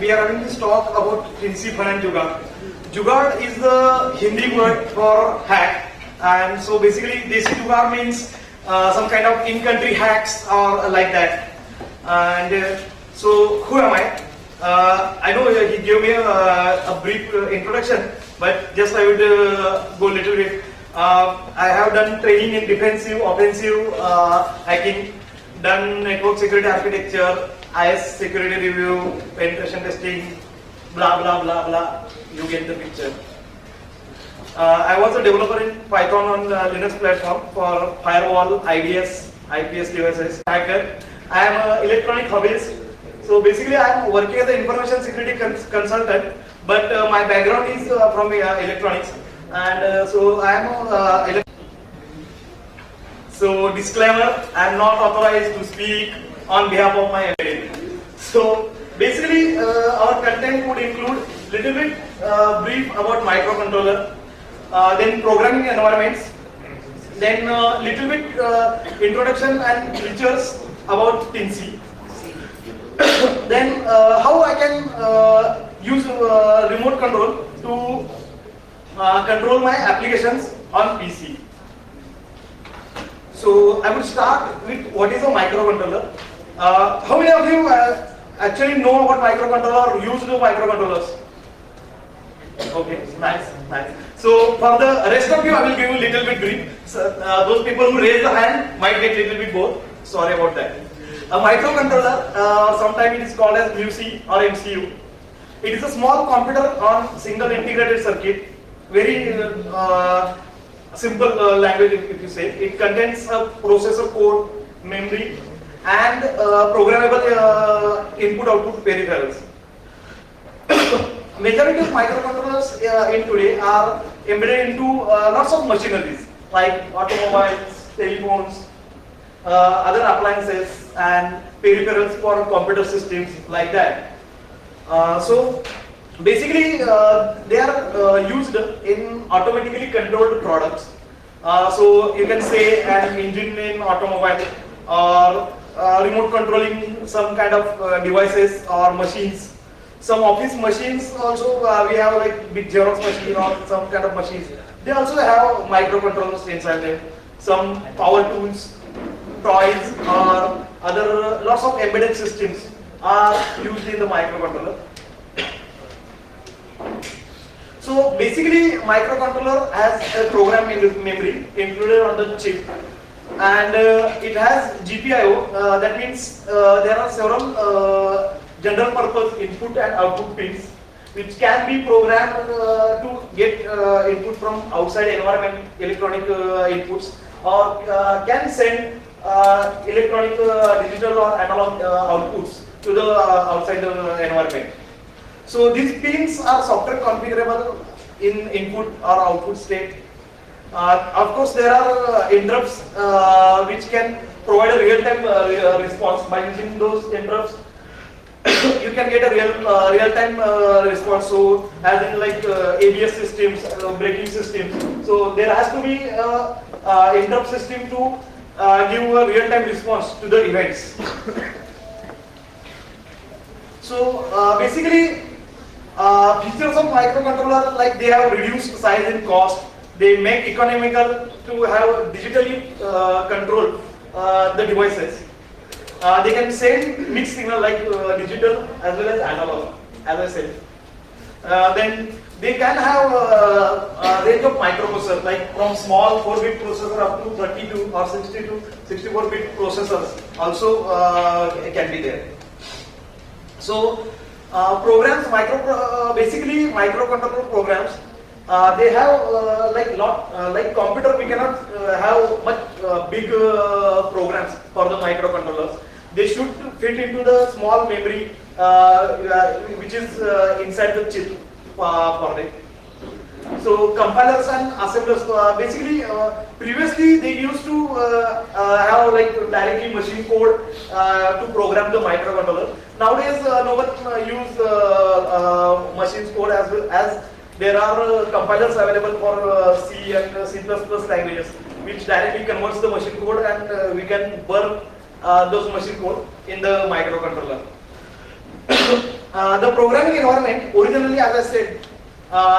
we are having this talk about Teensy and Jugaad. Jugaad is the Hindi word for hack, and so basically Desi Jugaad means some kind of in-country hacks or like that. And so who am I? I know he gave me a brief introduction, but just I would go a little bit. I have done training in defensive, offensive hacking, done network security architecture, IS security review, penetration testing, blah blah blah blah. You get the picture. I was a developer in Python on Linux platform for firewall, IDS, IPS devices. Hacker. I am an electronic hobbyist. So basically, I am working as an information security consultant. But my background is from electronics, and so I am. So disclaimer: I am not authorized to speak on behalf of my employee. So basically, our content would include little bit brief about microcontroller, then programming environments, then little bit introduction and features about Teensy. Then how I can use remote control to control my applications on PC. So I will start with what is a microcontroller. How many of you actually know about microcontroller or use the microcontrollers? Okay, nice. So for the rest of you, I will give you a little bit brief. So, those people who raise the hand might get little bit bored. Sorry about that. A microcontroller, sometimes it is called as MUC or MCU. It is a small computer on single integrated circuit. Very simple language, if you say. It contains a processor code, memory, and programmable input-output peripherals. Majority of microcontrollers in today are embedded into lots of machineries like automobiles, telephones, other appliances, and peripherals for computer systems like that. So basically, they are used in automatically controlled products. So you can say an engine in automobile, or remote controlling some kind of devices or machines. Some office machines also, we have like big Xerox machine or some kind of machines. They also have microcontrollers inside them. Some power tools, toys, or other lots of embedded systems are used in the microcontroller. So basically, microcontroller has a program memory included on the chip, and it has GPIO. That means there are several general purpose input and output pins, which can be programmed to get input from outside environment, electronic inputs, or can send electronic digital or analog outputs to the outside the environment. So these pins are software configurable in input or output state. Of course, there are interrupts which can provide a real-time response. By using those interrupts, you can get a real-time response. So, as in like ABS systems, braking systems. So there has to be interrupt system to give a real-time response to the events. So basically, features of microcontroller, like they have reduced size and cost. They make economical to have digitally control the devices. They can send mixed signal like digital as well as analog, as I said. Then they can have a range of microprocessors, like from small 4-bit processor up to 32 or 62, 64-bit processors also can be there. So programs, basically microcontroller programs, they have like computer, we cannot have much big programs for the microcontrollers. They should fit into the small memory which is inside the chip for them. So compilers and assemblers, basically previously they used to have like directly machine code to program the microcontroller. Nowadays no one use machine code, as well as there are compilers available for C and C++ languages, which directly converts the machine code, and we can burn those machine code in the microcontroller. The programming environment, originally as I said,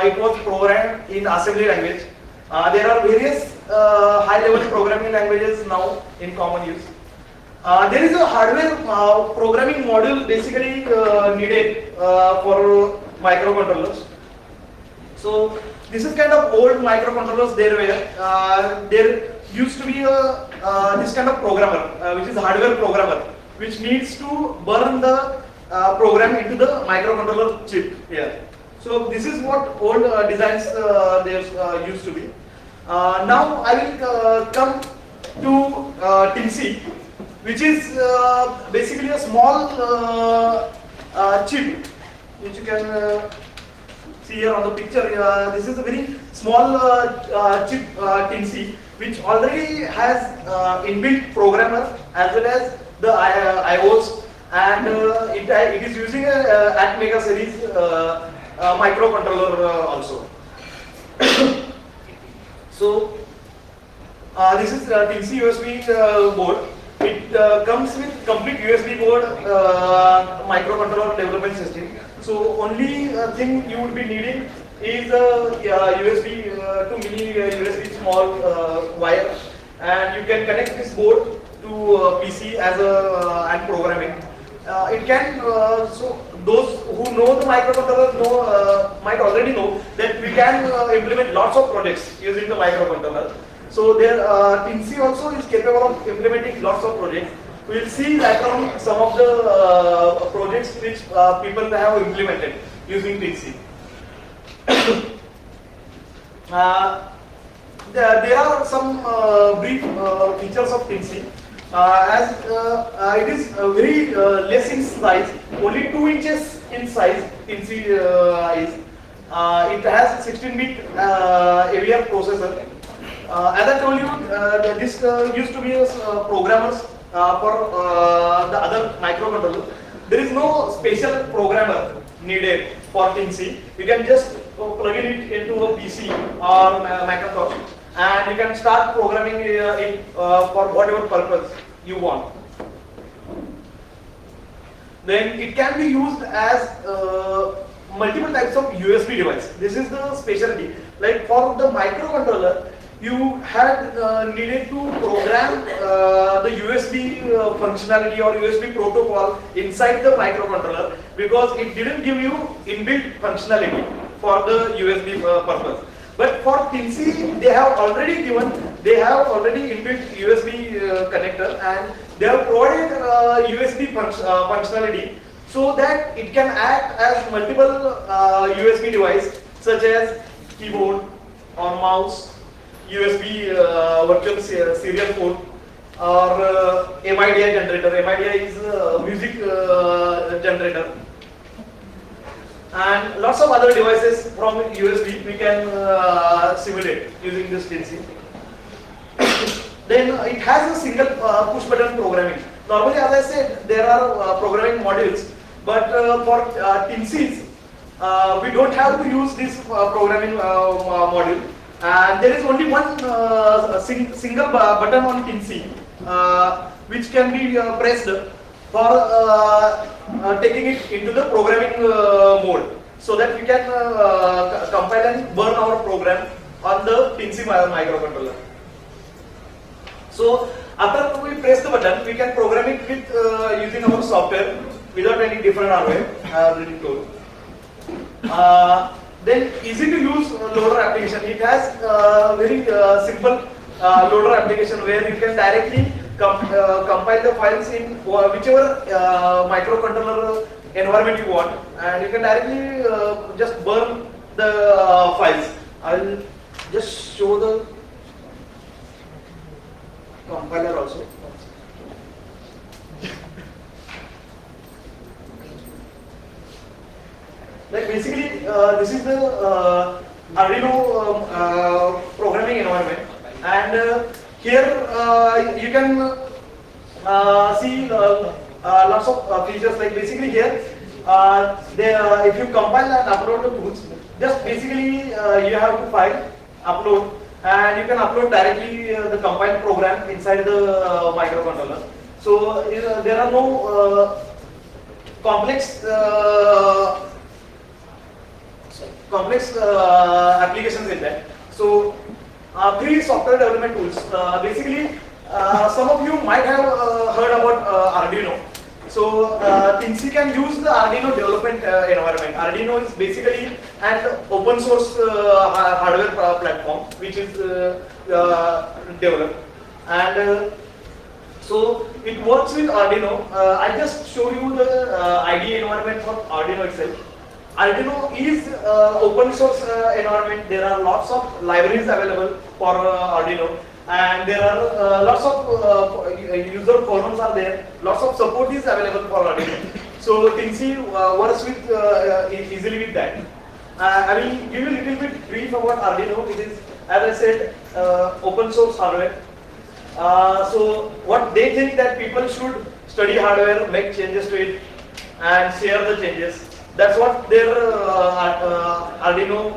it was programmed in assembly language. There are various high-level programming languages now in common use. There is a hardware programming module basically needed for microcontrollers. So this is kind of old microcontrollers there used to be this kind of programmer, which is a hardware programmer, which needs to burn the program into the microcontroller chip here. So this is what old designs there used to be. Now I will come to Teensy, which is basically a small chip, which you can see here on the picture. This is a very small chip Teensy, which already has inbuilt programmer as well as the IOs, and it is using a at mega series microcontroller also. So this is Teensy USB board. It comes with complete USB board microcontroller development system. So only thing you would be needing is a USB to mini USB small wire, and you can connect this board to PC as and programming. It can so those who know the microcontroller might already know that we can implement lots of projects using the microcontroller. So there Teensy also is capable of implementing lots of projects. We will see later on some of the projects which people have implemented using Teensy. There are some brief features of Teensy. As it is very less in size, only 2 inches in size. Teensy is. It has 16-bit AVR processor. As I told you, this used to be programmers for the other microcontroller. There is no special programmer needed for Teensy. You can just plug it into a PC or Macintosh, and you can start programming it for whatever purpose you want. Then it can be used as multiple types of USB device. This is the specialty. Like for the microcontroller, you had needed to program the USB functionality or USB protocol inside the microcontroller, because it didn't give you inbuilt functionality for the USB purpose. But for Teensy, they have already inbuilt USB connector, and they have provided USB functionality so that it can act as multiple USB device such as keyboard or mouse, USB virtual serial port, or MIDI generator. MIDI is a music generator, and lots of other devices from USB we can simulate using this Teensy. Then it has a single push button programming. Normally, as I said, there are programming modules, but for Teensys, we don't have to use this programming module. And there is only one single button on Teensy which can be pressed for taking it into the programming mode, so that we can compile and burn our program on the Teensy microcontroller. So after we press the button, we can program it with using our software without any different hardware. I have already told. Then easy to use loader application. It has very simple loader application where you can directly compile the files in whichever microcontroller environment you want, and you can directly just burn the files. I will just show the compiler also. Like basically, this is the Arduino programming environment, and here you can see lots of features. Like basically here, if you compile and upload the tools, just basically you have to file, upload, and you can upload directly the compiled program inside the microcontroller. So there are no complex applications in that. So three software development tools. Basically, some of you might have heard about Arduino. So Teensy can use the Arduino development environment. Arduino is basically an open source hardware platform which is developed, and so it works with Arduino. I just show you the IDE environment for Arduino itself. Arduino is open source environment. There are lots of libraries available for Arduino, and there are lots of user forums are there. Lots of support is available for Arduino. So Teensy works with easily with that. I will give you a little bit brief about Arduino. It is, as I said, open source hardware. So what they think that people should study hardware, make changes to it, and share the changes. That's what their Arduino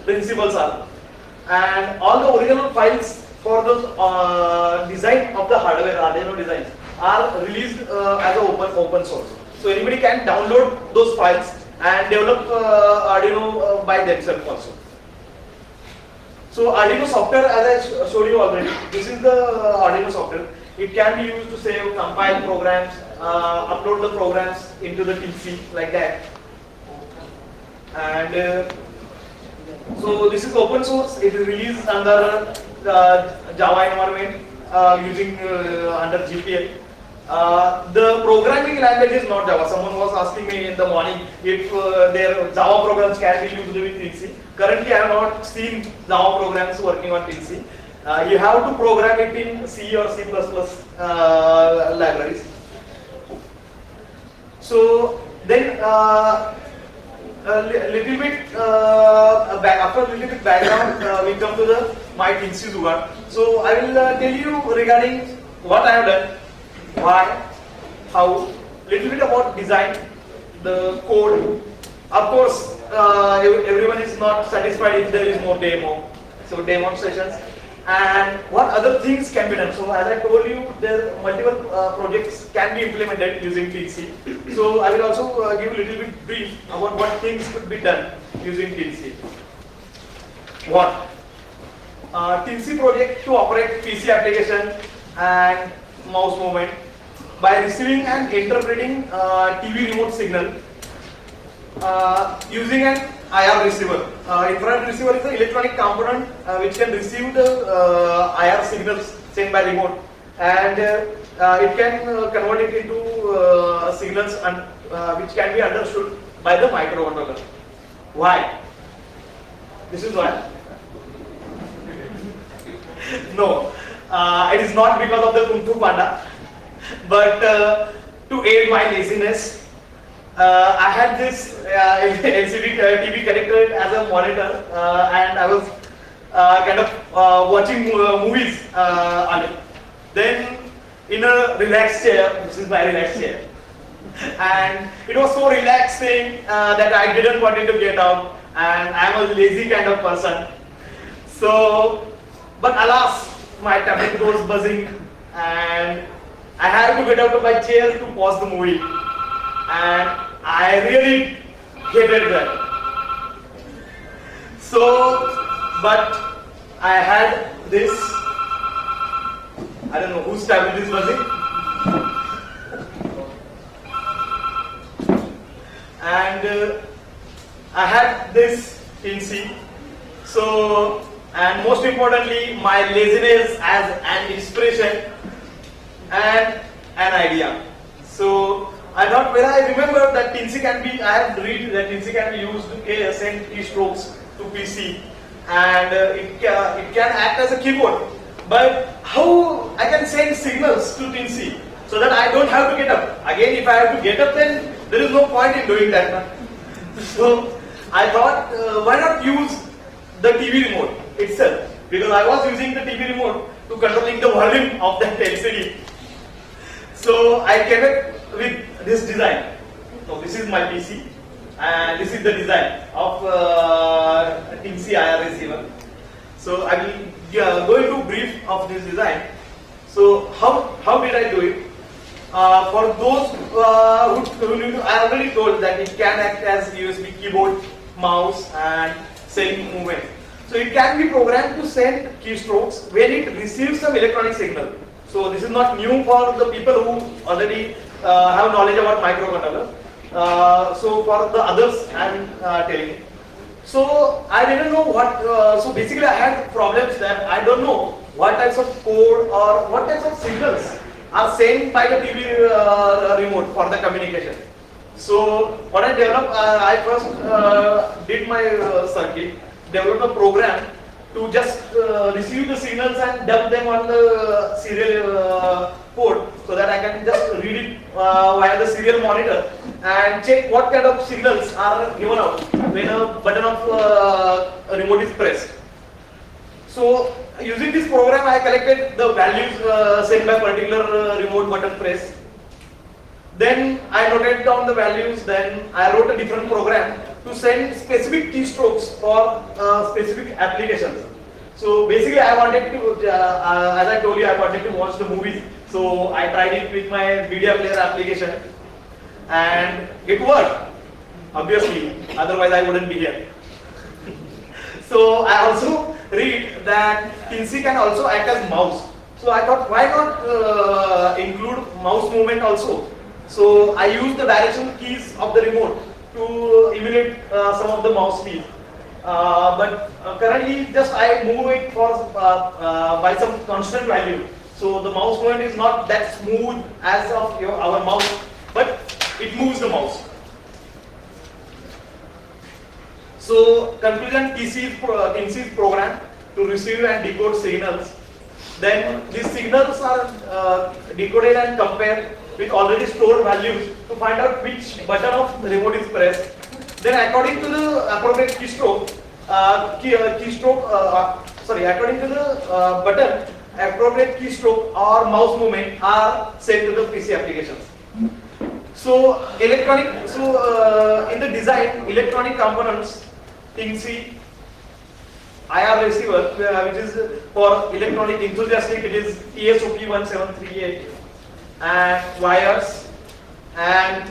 principles are. And all the original files for the design of the hardware, Arduino designs, are released as an open source. So anybody can download those files and develop Arduino by themselves also. So Arduino software, as I showed you already, this is the Arduino software. It can be used to save, compile programs, upload the programs into the Teensy like that. And so this is open source. It is released under the Java environment using under GPL. The programming language is not Java. Someone was asking me in the morning if their Java programs can be used with Teensy. Currently, I have not seen Java programs working on Teensy. You have to program it in C or C++ libraries. So then little bit after a little bit background, we come to the my Teensy Jugaad. So I will tell you regarding what I have done, why, how, little bit about design, the code. Of course, everyone is not satisfied if there is more demo, so demonstrations, and what other things can be done. So as I told you, there are multiple projects can be implemented using Teensy. So I will also give a little bit brief about what things could be done using Teensy. What? Teensy project to operate PC application and mouse movement by receiving and interpreting TV remote signal using an IR receiver. Infrared receiver is an electronic component which can receive the IR signals sent by remote, and it can convert it into signals which can be understood by the microcontroller. Why? This is why. No, it is not because of the Kung Fu Panda, but to aid my laziness. I had this LCD TV connected as a monitor, and I was kind of watching movies on it. Then in a relaxed chair, this is my relaxed chair, and it was so relaxing that I didn't want it to get out, and I am a lazy kind of person. So, but alas, my tablet was buzzing, and I had to get out of my chair to pause the movie. And I really hated that. So, but I had this, I don't know whose tablet is buzzing. And I had this Teensy. So, and most importantly, my laziness as an inspiration and an idea. So, I thought when I remember that Teensy can be, I have read that Teensy can be used to send keystrokes to PC, and it can act as a keyboard. But how I can send signals to Teensy so that I don't have to get up? Again, if I have to get up, then there is no point in doing that. So I thought, why not use the TV remote itself? Because I was using the TV remote to controlling the volume of that LCD. So I came up with this design. So this is my PC, and this is the design of Teensy IR receiver. So I will go into brief of this design. So how did I do it? For those I already told that it can act as USB keyboard, mouse, and sending movement. So it can be programmed to send keystrokes when it receives some electronic signal. So this is not new for the people who already have knowledge about microcontroller. So for the others, I'm telling you. So I didn't know what. So basically, I had problems that I don't know what types of code or what types of signals are sent by the TV remote for the communication. So what I developed, I first did my circuit, developed a program to just receive the signals and dump them on the serial port so that I can just read it via the serial monitor and check what kind of signals are given out when a button of a remote is pressed. So using this program, I collected the values sent by particular remote button press. Then I noted down the values. Then I wrote a different program to send specific keystrokes for specific applications. So basically, I wanted to, as I told you, I wanted to watch the movies. So I tried it with my media player application, and it worked. Obviously, otherwise I wouldn't be here. So I also read that Teensy can also act as mouse. So I thought, why not include mouse movement also? So I used the direction keys of the remote to emulate some of the mouse keys. But currently, just I move it for by some constant value. So the mouse movement is not that smooth as of our mouse, but it moves the mouse. So conclusion: Teensy's program to receive and decode signals. Then these signals are decoded and compared with already stored values to find out which button of the remote is pressed. Then according to the appropriate keystroke, according to the button, appropriate keystroke or mouse movement are sent to the PC applications. So in the design, electronic components, Teensy, IR receiver, which is for electronic enthusiastic, it is TSOP 1738, and wires, and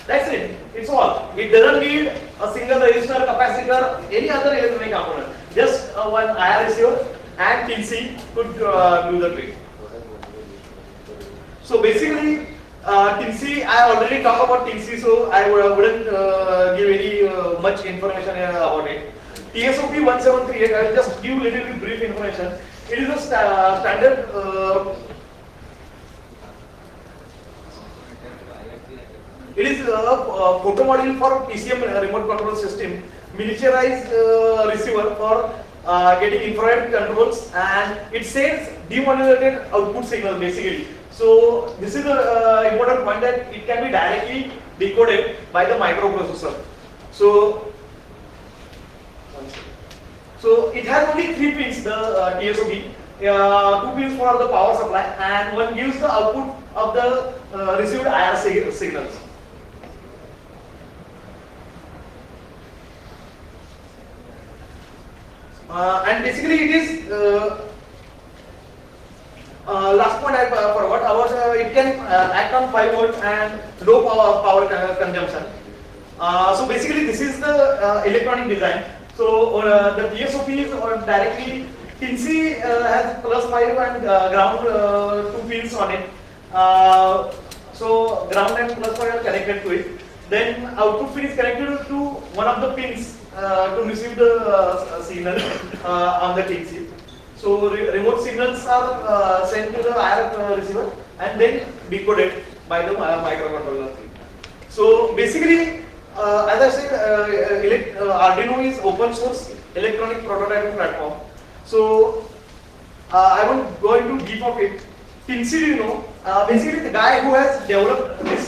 that's it. It's all. It doesn't need a single resistor, capacitor, any other electronic component. Just one IR receiver and Teensy could do the trick. So basically, Teensy, I already talked about Teensy, so I wouldn't give any much information about it. TSOP 1738, I will just give a little bit brief information. It is a standard it is a photo module for PCM remote control system, miniaturized receiver for getting infrared controls, and it sends demodulated output signal basically. So this is the important point, that it can be directly decoded by the microprocessor. So it has only 3 pins, the TSOB, 2 pins for the power supply, and one gives the output of the received IR signals. And basically it is last point I forgot, it can act on 5 volts and low power consumption. So basically this is the electronic design. So the TSOP is directly, Teensy has +5 and ground 2 pins on it. So ground and +5 are connected to it. Then output pin is connected to one of the pins to receive the signal on the Teensy. So remote signals are sent to the IR receiver and then decoded by the microcontroller. So basically, as I said, Arduino is open source electronic prototyping platform. So I won't go into deep of it. Teensy, you know, basically the guy who has developed this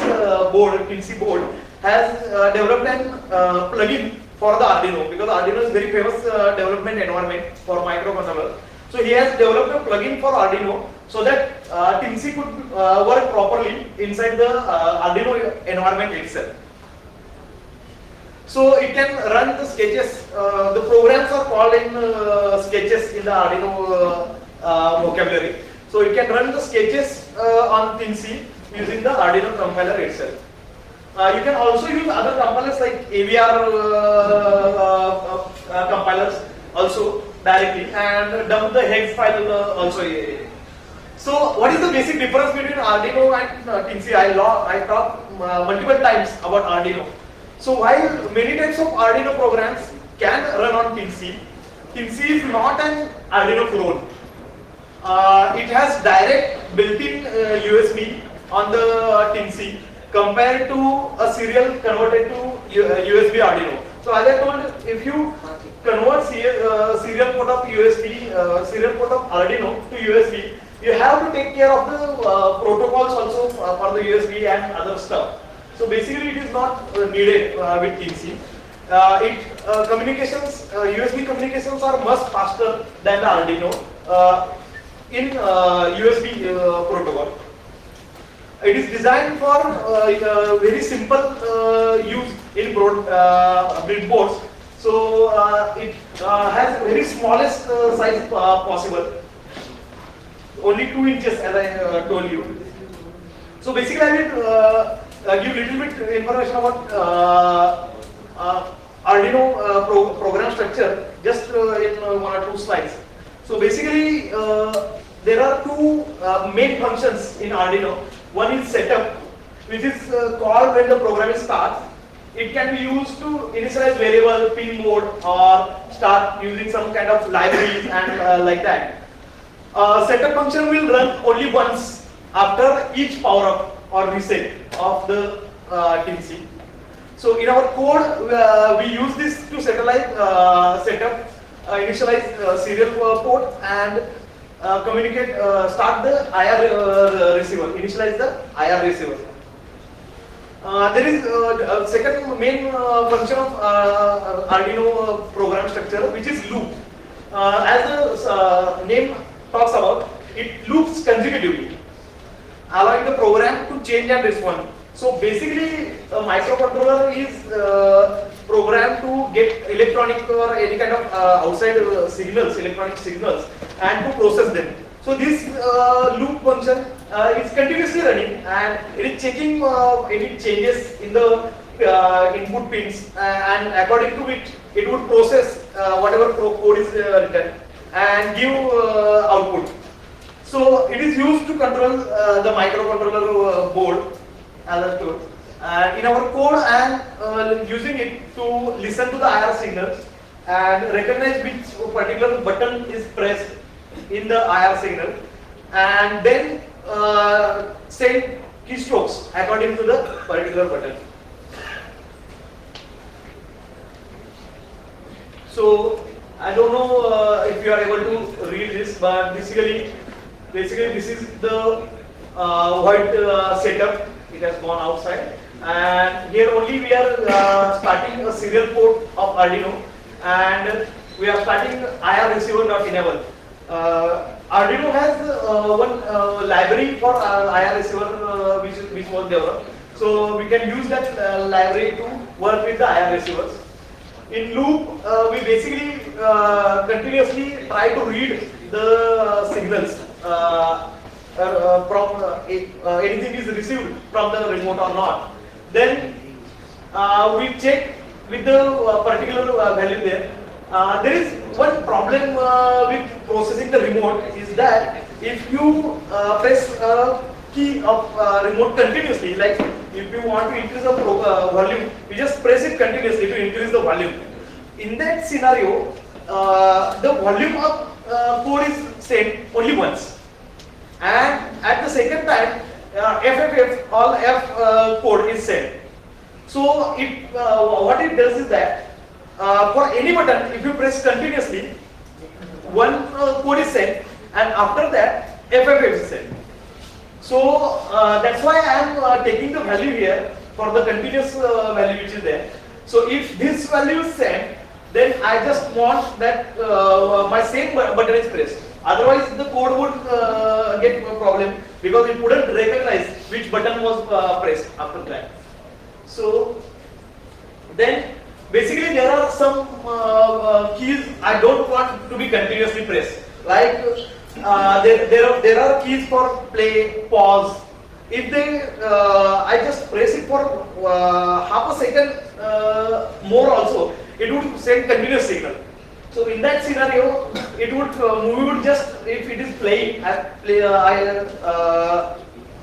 board, Teensy board, has developed a plugin for the Arduino, because Arduino is very famous development environment for microcontroller. So he has developed a plugin for Arduino so that Teensy could work properly inside the Arduino environment itself. So it can run the sketches. The programs are called in sketches in the Arduino vocabulary. So it can run the sketches on Teensy using the Arduino compiler itself. You can also use other compilers like AVR compilers also directly and dump the hex file also. So what is the basic difference between Arduino and Teensy? I talked multiple times about Arduino. So while many types of Arduino programs can run on Teensy, Teensy is not an Arduino clone. It has direct built-in USB on the Teensy compared to a serial converted to USB Arduino. So as I told, if you convert serial port of USB, serial port of Arduino to USB, you have to take care of the protocols also for the USB and other stuff. So basically, it is not needed with Teensy. Communications, USB communications are much faster than the Arduino in USB protocol. It is designed for very simple use in breadboards. So it has very smallest size possible, only 2 inches, as I told you. So basically, I will give little bit information about Arduino program structure just in 1 or 2 slides. So basically, there are 2 main functions in Arduino. One is setup, which is called when the program starts. It can be used to initialize variable, pin mode, or start using some kind of libraries and like that. Setup function will run only once after each power up or reset of the Teensy. So in our code, we use this to set up, initialize serial port and communicate, start the IR receiver, initialize the IR receiver. There is a second main function of Arduino program structure, which is loop. As the name talks about, it loops consecutively, allowing the program to change and respond. So basically, a microcontroller is programmed to get electronic or any kind of outside signals, electronic signals, and to process them. So this loop function is continuously running, and it is checking any changes in the input pins, and according to which it would process whatever code is written and give output. So it is used to control the microcontroller board, as I told. In our code, I am using it to listen to the IR signals and recognize which particular button is pressed in the IR signal, and then send keystrokes according to the particular button. So I don't know if you are able to read this, but basically this is the white setup. It has gone outside, and here only we are starting a serial port of Arduino, and we are starting IR receiver not enable. Arduino has one library for IR receiver which was developed, so we can use that library to work with the IR receivers. In loop, we basically continuously try to read the signals from anything is received from the remote or not. Then we check with the particular value there. There is one problem with processing the remote is that if you press a key of remote continuously, like if you want to increase the volume, you just press it continuously to increase the volume. In that scenario, the volume of code is sent only once, and at the second time, FFF, all F code is sent. So what it does is that for any button, if you press continuously, one code is sent, and after that, FFF is sent. So that's why I am taking the value here for the continuous value which is there. So if this value is sent, then I just want that my same button is pressed. Otherwise, the code would get a problem because it wouldn't recognize which button was pressed after that. So then basically there are some keys I don't want to be continuously pressed. Like there are keys for play, pause, if they, I just press it for half a second more also, it would send continuous signal. So in that scenario, it would movie would just, if it is playing, I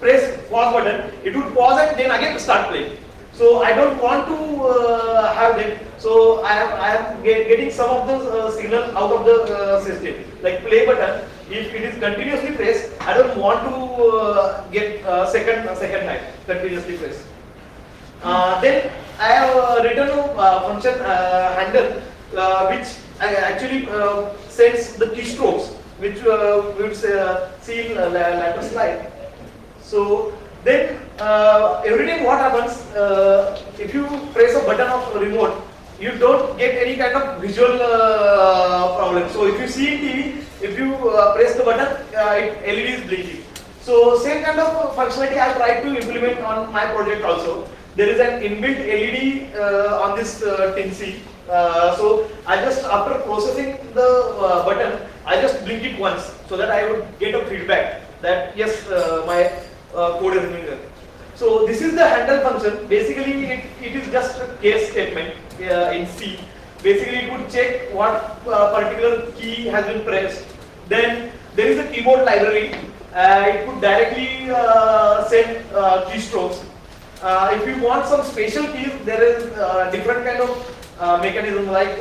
press pause button, it would pause and then again start playing. So I don't want to have that. So I am getting some of the signal out of the system, like play button. If it is continuously pressed, I don't want to get second time continuously pressed. Then I have written a function handle which actually sends the keystrokes, which we would see in later slide. So then every time what happens, if you press a button of remote, you don't get any kind of visual problem. So if you see in TV, if you press the button, LED is blinking. So same kind of functionality I tried to implement on my project also. There is an inbuilt LED on this Teensy. So I just, after processing the button, I just blink it once so that I would get a feedback that yes, my code is running there. So this is the handle function. Basically, it is just a case statement in C. Basically, it would check what particular key has been pressed. Then there is a keyboard library. It could directly send keystrokes. If you want some special keys, there is different kind of mechanism. Like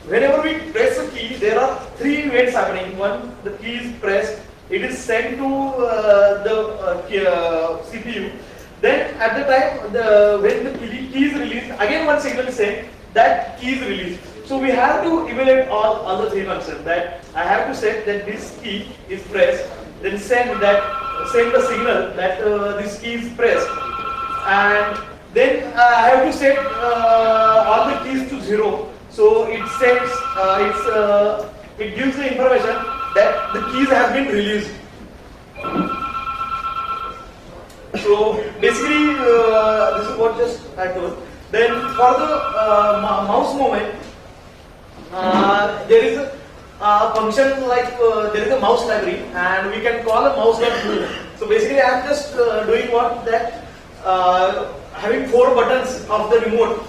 whenever we press a key, there are three events happening. One, the key is pressed. It is sent to the CPU. Then at the time when the key is released, again one signal is sent, that key is released. So we have to evaluate all the three functions. That I have to set that this key is pressed, then send the signal that this key is pressed, and then I have to set all the keys to 0. So it sends, it gives the information that the keys have been released. So basically, this is what just I told. Then for the mouse movement, there is a function like there is a mouse library, and we can call a mouse.move. So basically, I am just doing what that having 4 buttons of the remote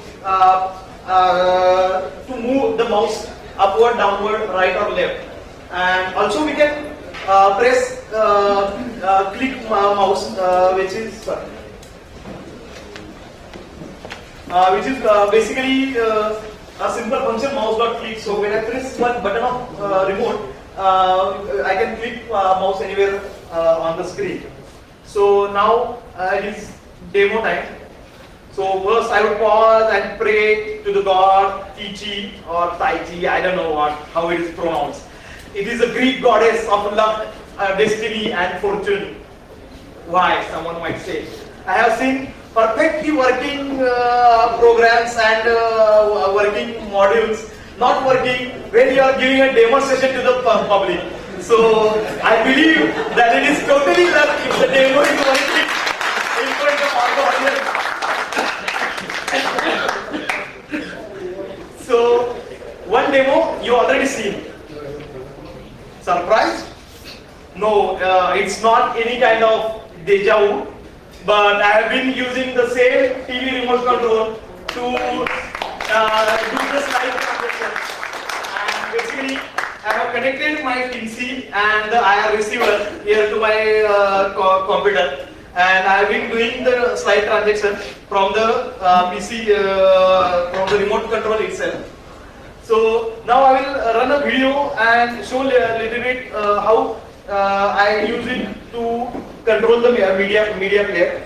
to move the mouse upward, downward, right or left. And also we can press click mouse, which is basically a simple function mouse.click. So when I press one button of remote, I can click mouse anywhere on the screen. So now it is demo time. So first I would pause and pray to the god Teensy or Taiji, I don't know how it is pronounced. It is a Greek goddess of luck, destiny and fortune. Why, someone might say. I have seen perfectly working programs and working modules not working when you are giving a demonstration to the public. So I believe that it is totally luck if the demo is working in front of all the audience. So one demo you already seen. Surprised? No, it's not any kind of deja vu, but I have been using the same TV remote control to do the slide transaction. And basically, I have connected my Teensy and the IR receiver here to my computer, and I have been doing the slide transaction from the PC, from the remote control itself. So now I will run a video and show a little bit how I use it to control the media player.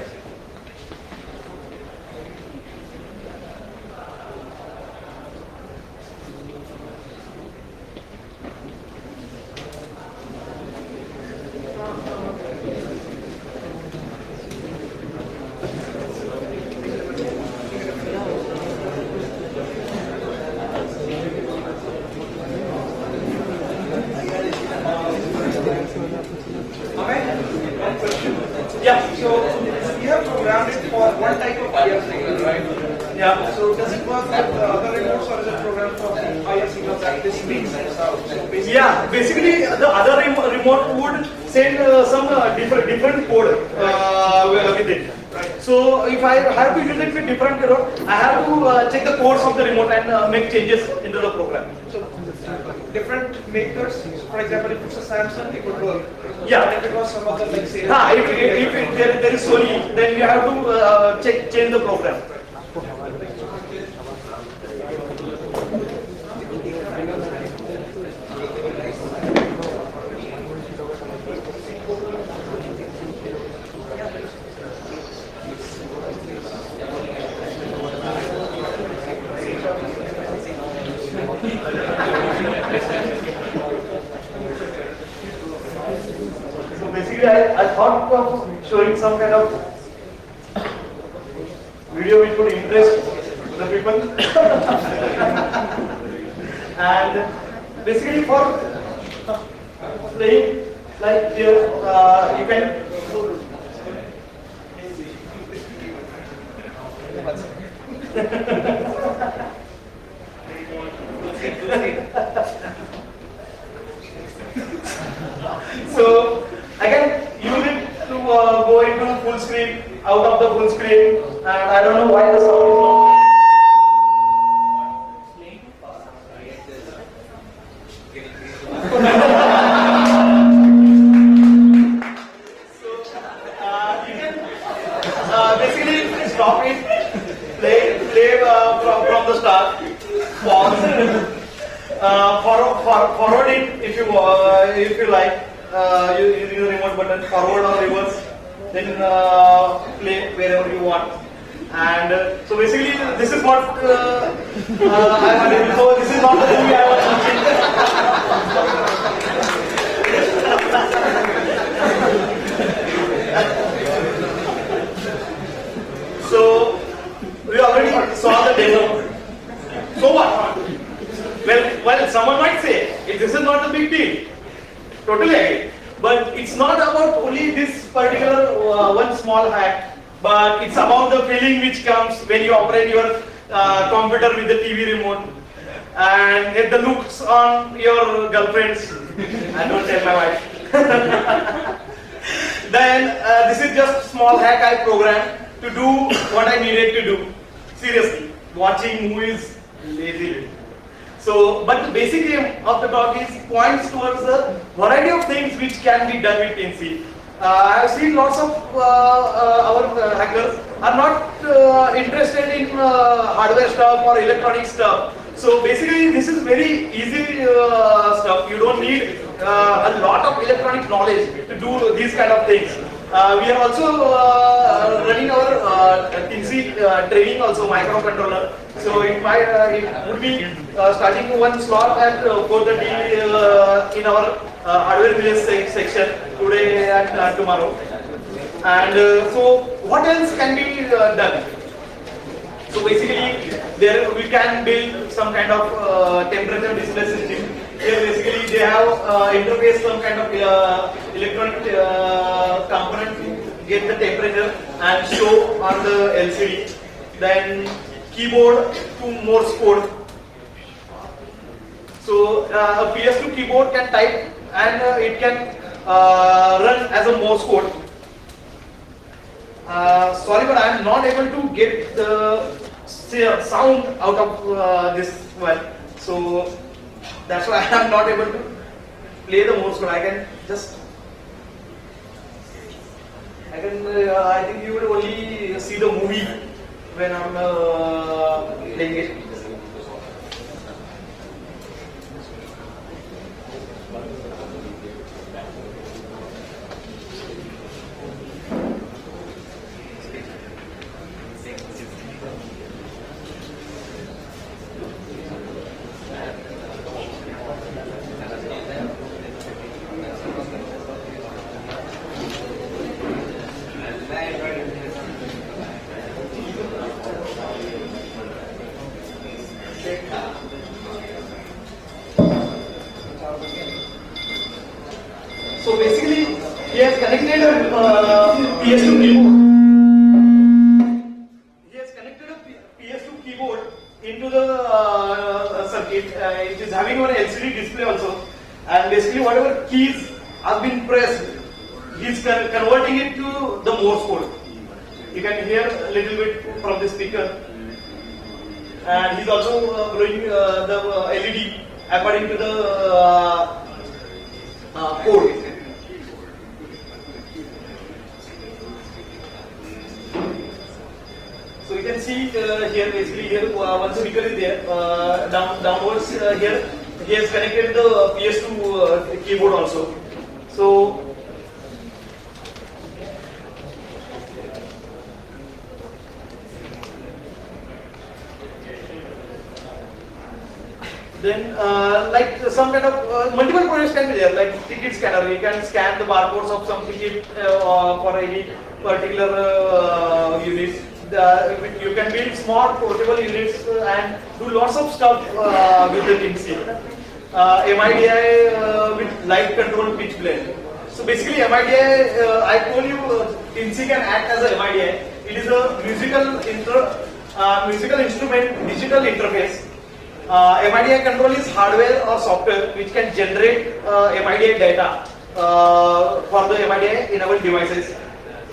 Yeah, so we have programmed it for one type of IR signal, right? Yeah. So does it work with other remotes, or is it programmed for IR signals that this means? So basically, yeah, basically the other remote would send some different code with it. So if I have to use it with different code, I have to check the codes of the remote and make changes into the program. So different makers, for example, if it's a Samsung, it would work. Yeah. And if it was some other like say. If there is Sony, then you have to change the program. So basically, I thought of showing some kind of video which would interest the people. And basically for playing like here, you can so I can use it to go into full screen, out of the full screen, and I don't know why the sound is not. You can basically stop it, play from the start, pause, forward it if you like. You use the remote button, forward or reverse, then play wherever you want. And so basically, this is what I had before. This is not the movie I was watching. So we already saw the demo. So what? Well, someone might say this is not a big deal. Totally agree. But it's not about only this particular one small hack, but it's about the feeling which comes when you operate your computer with the TV remote and get the looks on your girlfriends. I don't tell my wife. Then this is just small hack I programmed to do what I needed to do. Seriously, watching movies lazily. So, but the basic aim of the talk is points towards the variety of things which can be done with Teensy. I have seen lots of our hackers are not interested in hardware stuff or electronic stuff. So basically, this is very easy stuff. You don't need a lot of electronic knowledge to do these kind of things. We are also running our Teensy training also microcontroller. So it would be starting one slot at 4:30 in our hardware village section today and tomorrow. And so what else can be done? So basically, there we can build some kind of temperature display system. Here basically they have interface some kind of electronic component to get the temperature and show on the LCD. Then keyboard to Morse code. So a PS2 keyboard can type and it can run as a Morse code. Sorry, but I am not able to get the sound out of this one. So that's why I am not able to play the Morse code. I can just, I think you would only see the movie when I'm playing it. So basically, he has connected a PS2 keyboard. He has connected a PS2 keyboard into the circuit. It is having an LCD display also, and basically whatever keys have been pressed he's converting it to the Morse code. You can hear a little bit from the speaker. And he's also blowing the LED according to the code. So you can see here, basically here, one speaker is there, downwards here, he has connected the PS2 keyboard also. So, then like some kind of multiple projects can be there, like ticket scanner. You can scan the barcodes of some ticket for any particular units. You can build small portable units and do lots of stuff with the Teensy. MIDI with light control pitch blend. So basically MIDI, I told you Teensy can act as a MIDI. It is a musical instrument digital interface. MIDI control is hardware or software which can generate MIDI data for the MIDI in our devices.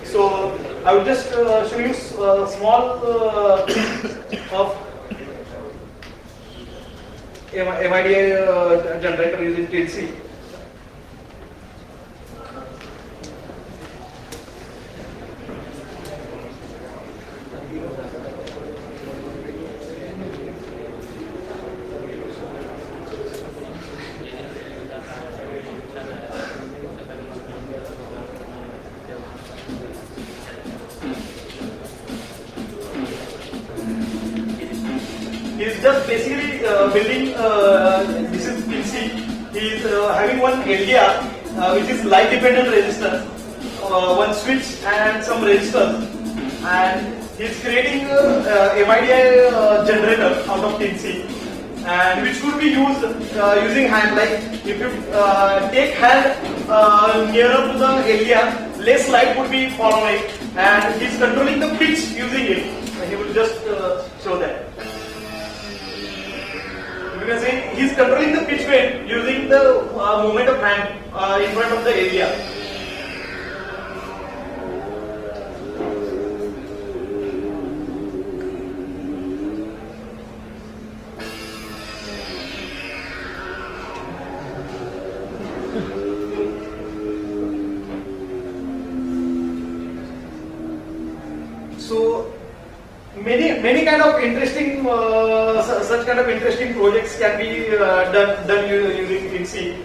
So I will just show you small of MIDI generator using Teensy. He's just basically building, this is Teensy. He is having one LDR which is light dependent resistor, one switch and some resistors, and he is creating a MIDI generator out of Teensy, and which could be used using hand. Like if you take hand nearer to the LDR, less light would be fall on it, and he is controlling the pitch using it. And he will just show that. You can see he is controlling the pitch bend using the movement of hand in front of the area. So many kind of interesting such kind of interesting projects can be done using Teensy.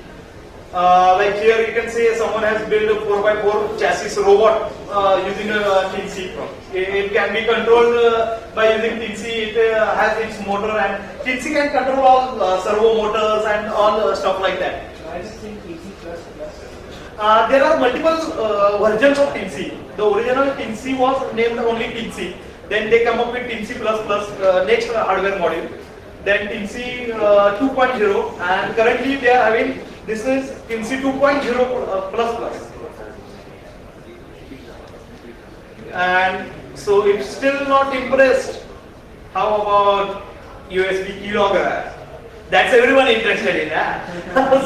Like here you can say someone has built a 4x4 chassis robot using Teensy. It can be controlled by using Teensy. It has its motor, and Teensy can control all servo motors and all stuff like that. I just think Teensy plus. There are multiple versions of Teensy. The original Teensy was named only Teensy. Then they come up with Teensy next hardware module. Then Teensy 2.0, and currently they are having, this is Teensy 2.0 And so if still not impressed, how about USB keylogger? That's everyone interested in.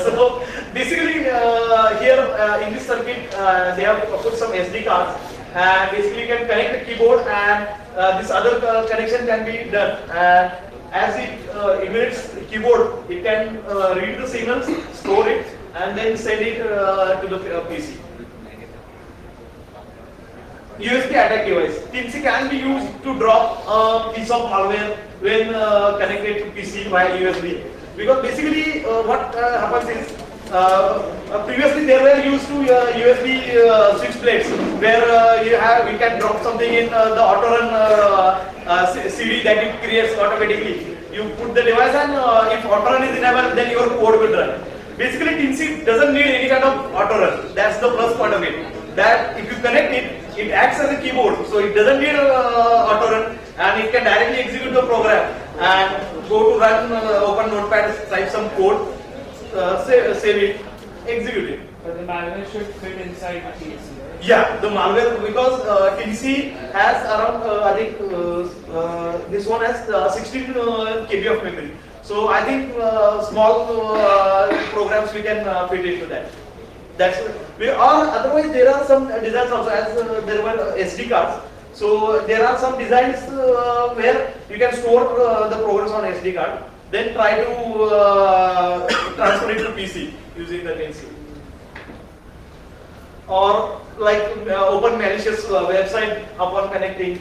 So basically here in this circuit they have put some SD cards, and basically you can connect the keyboard, and this other connection can be done. And as it emulates the keyboard, it can read the signals, store it, and then send it to the PC. USB attack device. Teensy can be used to drop a piece of hardware when connected to PC via USB. Because basically what happens is, previously they were used to USB switch plates, where you can drop something in the auto run CD that it creates automatically. You put the device, and if auto run is enabled, then your code will run. Basically Teensy doesn't need any kind of auto run. That's the plus part of it. That if you connect it, it acts as a keyboard, so it doesn't need auto run, and it can directly execute the program and go to run, open notepad, type some code, save it, execute it. But the malware should fit inside the Teensy. Yeah, the malware, because Teensy has around, I think this one has 16 KB of memory. So I think small programs we can fit into that. That's we are. Otherwise, there are some designs also, as there were SD cards. So there are some designs where you can store the programs on SD card, then try to transfer it to PC using the Teensy. Or like open malicious website upon connecting.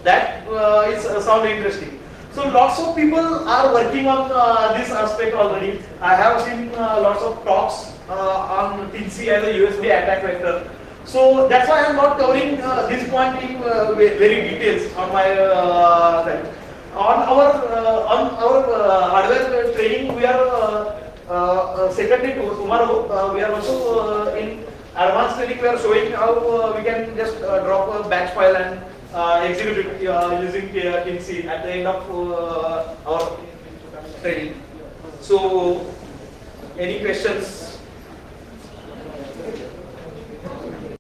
That is sound interesting. So lots of people are working on this aspect already. I have seen lots of talks on Teensy as a USB attack vector. So that's why I am not covering this point in very details on my side. On our hardware training, we are second day tomorrow. We are also in advanced training. We are showing how we can just drop a batch file and execute it using Teensy at the end of our training. So, any questions?